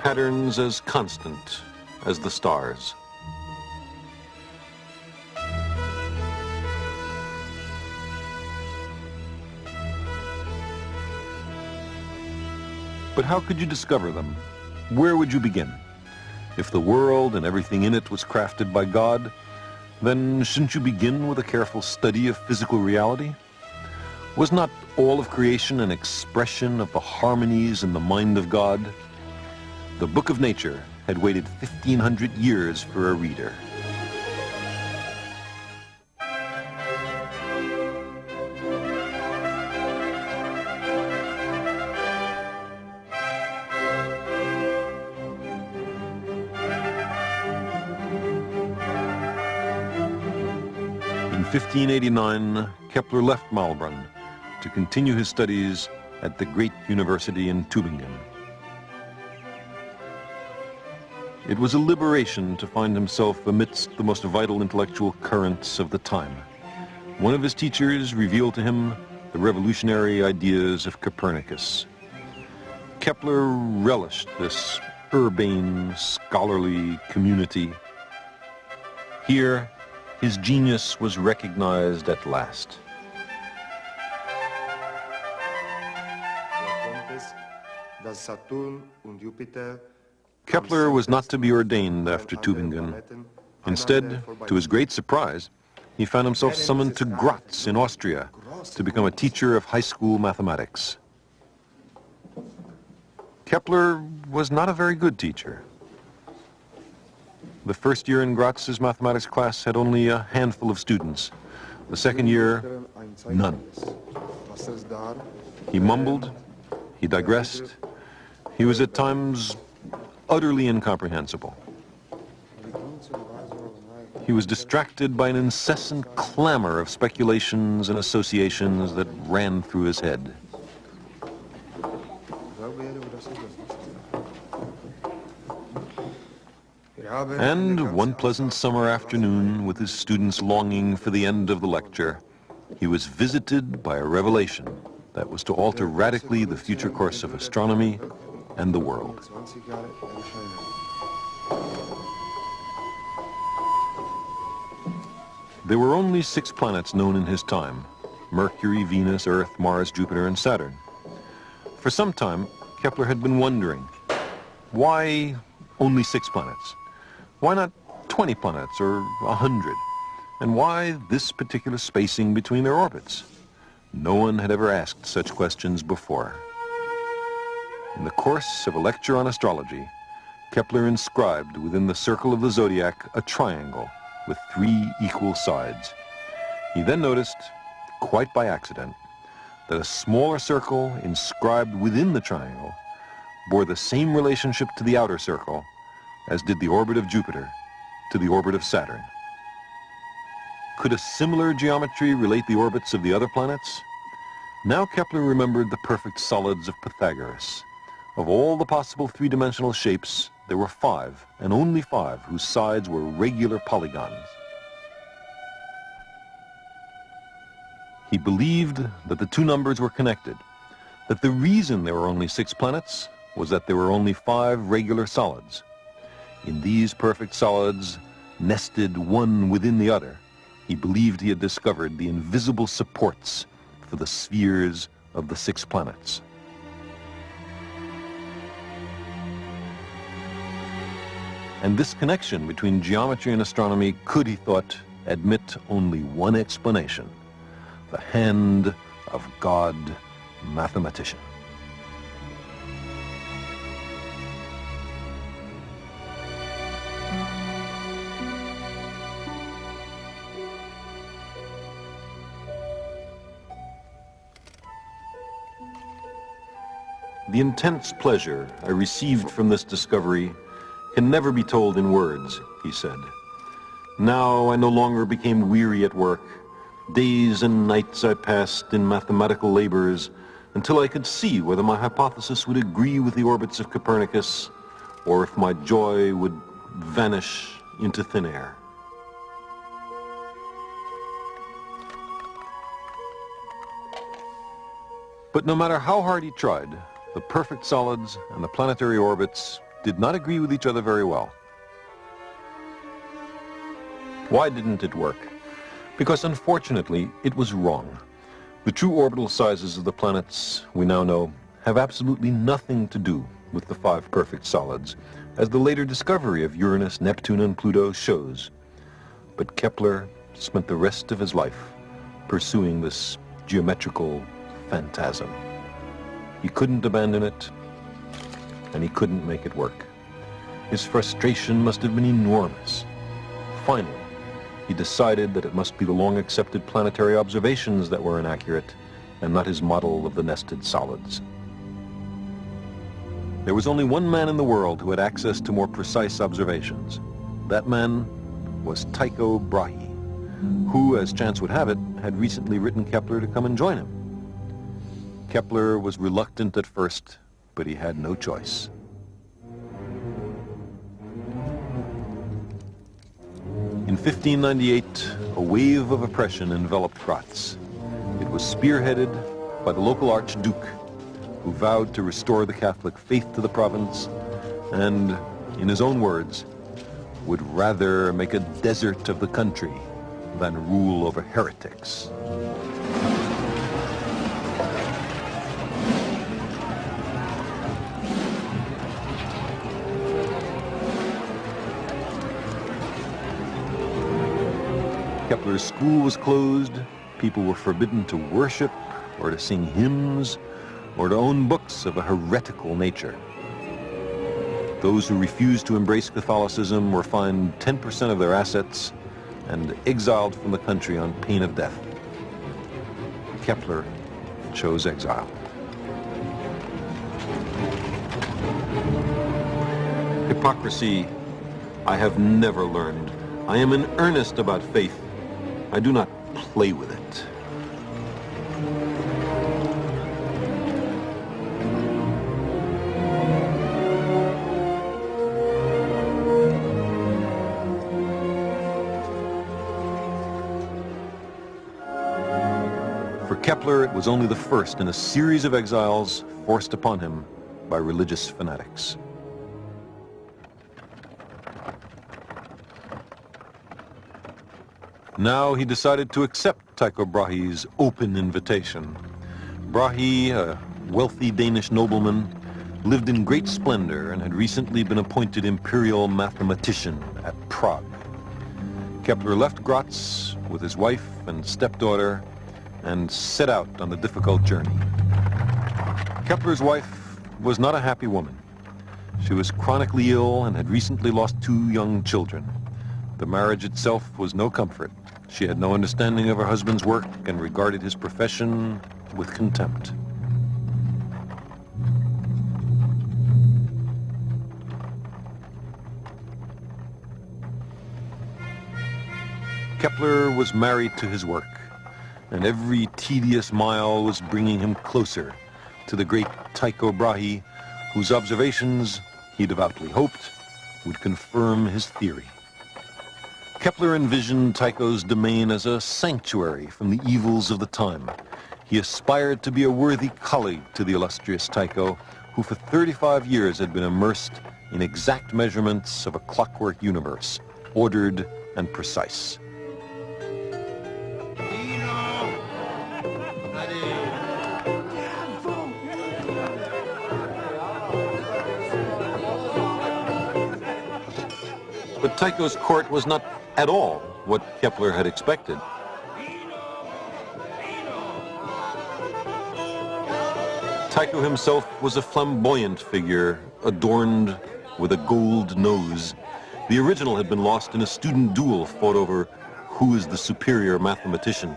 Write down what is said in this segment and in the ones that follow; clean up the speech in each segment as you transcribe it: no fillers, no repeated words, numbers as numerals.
patterns as constant as the stars. But how could you discover them? Where would you begin? If the world and everything in it was crafted by God, then shouldn't you begin with a careful study of physical reality? Was not all of creation an expression of the harmonies in the mind of God? The book of nature had waited 1,500 years for a reader. In 1589, Kepler left Malbrunn to continue his studies at the great university in Tübingen. It was a liberation to find himself amidst the most vital intellectual currents of the time. One of his teachers revealed to him the revolutionary ideas of Copernicus. Kepler relished this urbane, scholarly community. Here, his genius was recognized at last. Kepler was not to be ordained after Tübingen. Instead, to his great surprise, he found himself summoned to Graz in Austria to become a teacher of high school mathematics. Kepler was not a very good teacher. The first year in Graz's mathematics class had only a handful of students. The second year, none. He mumbled, he digressed, he was at times utterly incomprehensible. He was distracted by an incessant clamor of speculations and associations that ran through his head. And one pleasant summer afternoon, with his students longing for the end of the lecture, he was visited by a revelation that was to alter radically the future course of astronomy and the world. There were only 6 planets known in his time: Mercury, Venus, Earth, Mars, Jupiter, and Saturn. For some time, Kepler had been wondering, why only 6 planets? Why not 20 planets or 100? And why this particular spacing between their orbits? No one had ever asked such questions before. In the course of a lecture on astrology, Kepler inscribed within the circle of the zodiac a triangle with 3 equal sides. He then noticed, quite by accident, that a smaller circle inscribed within the triangle bore the same relationship to the outer circle as did the orbit of Jupiter to the orbit of Saturn. Could a similar geometry relate the orbits of the other planets? Now Kepler remembered the perfect solids of Pythagoras. Of all the possible 3-dimensional shapes, there were 5, and only 5, whose sides were regular polygons. He believed that the 2 numbers were connected, that the reason there were only 6 planets was that there were only 5 regular solids. In these perfect solids, nested one within the other, he believed he had discovered the invisible supports for the spheres of the 6 planets. And this connection between geometry and astronomy could, he thought, admit only one explanation: the hand of God, mathematician. The intense pleasure I received from this discovery can never be told in words, he said. Now I no longer became weary at work. Days and nights I passed in mathematical labors until I could see whether my hypothesis would agree with the orbits of Copernicus or if my joy would vanish into thin air. But no matter how hard he tried, the perfect solids and the planetary orbits did not agree with each other very well. Why didn't it work? Because unfortunately, it was wrong. The true orbital sizes of the planets we now know have absolutely nothing to do with the 5 perfect solids, as the later discovery of Uranus, Neptune, and Pluto shows. But Kepler spent the rest of his life pursuing this geometrical phantasm. He couldn't abandon it, and he couldn't make it work. His frustration must have been enormous. Finally, he decided that it must be the long-accepted planetary observations that were inaccurate, and not his model of the nested solids. There was only one man in the world who had access to more precise observations. That man was Tycho Brahe, who, as chance would have it, had recently written Kepler to come and join him. Kepler was reluctant at first, but he had no choice. In 1598, a wave of oppression enveloped Graz. It was spearheaded by the local Archduke, who vowed to restore the Catholic faith to the province and, in his own words, would rather make a desert of the country than rule over heretics. Kepler's school was closed, people were forbidden to worship or to sing hymns or to own books of a heretical nature. Those who refused to embrace Catholicism were fined 10% of their assets and exiled from the country on pain of death. Kepler chose exile. Hypocrisy I have never learned. I am in earnest about faith. I do not play with it. For Kepler, it was only the first in a series of exiles forced upon him by religious fanatics. Now he decided to accept Tycho Brahe's open invitation. Brahe, a wealthy Danish nobleman, lived in great splendor and had recently been appointed imperial mathematician at Prague. Kepler left Graz with his wife and stepdaughter and set out on the difficult journey. Kepler's wife was not a happy woman. She was chronically ill and had recently lost 2 young children. The marriage itself was no comfort. She had no understanding of her husband's work and regarded his profession with contempt. Kepler was married to his work, and every tedious mile was bringing him closer to the great Tycho Brahe, whose observations, he devoutly hoped, would confirm his theory. Kepler envisioned Tycho's domain as a sanctuary from the evils of the time. He aspired to be a worthy colleague to the illustrious Tycho, who for 35 years had been immersed in exact measurements of a clockwork universe, ordered and precise. But Tycho's court was not at all what Kepler had expected. Tycho himself was a flamboyant figure, adorned with a gold nose. The original had been lost in a student duel fought over who is the superior mathematician.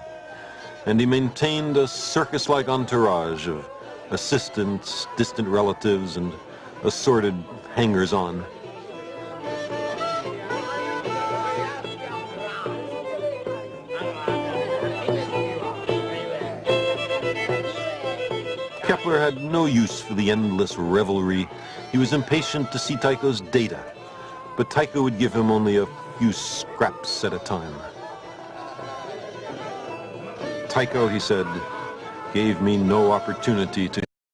And he maintained a circus-like entourage of assistants, distant relatives, and assorted hangers-on. Kepler had no use for the endless revelry. He was impatient to see Tycho's data, but Tycho would give him only a few scraps at a time. Tycho, he said, gave me no opportunity to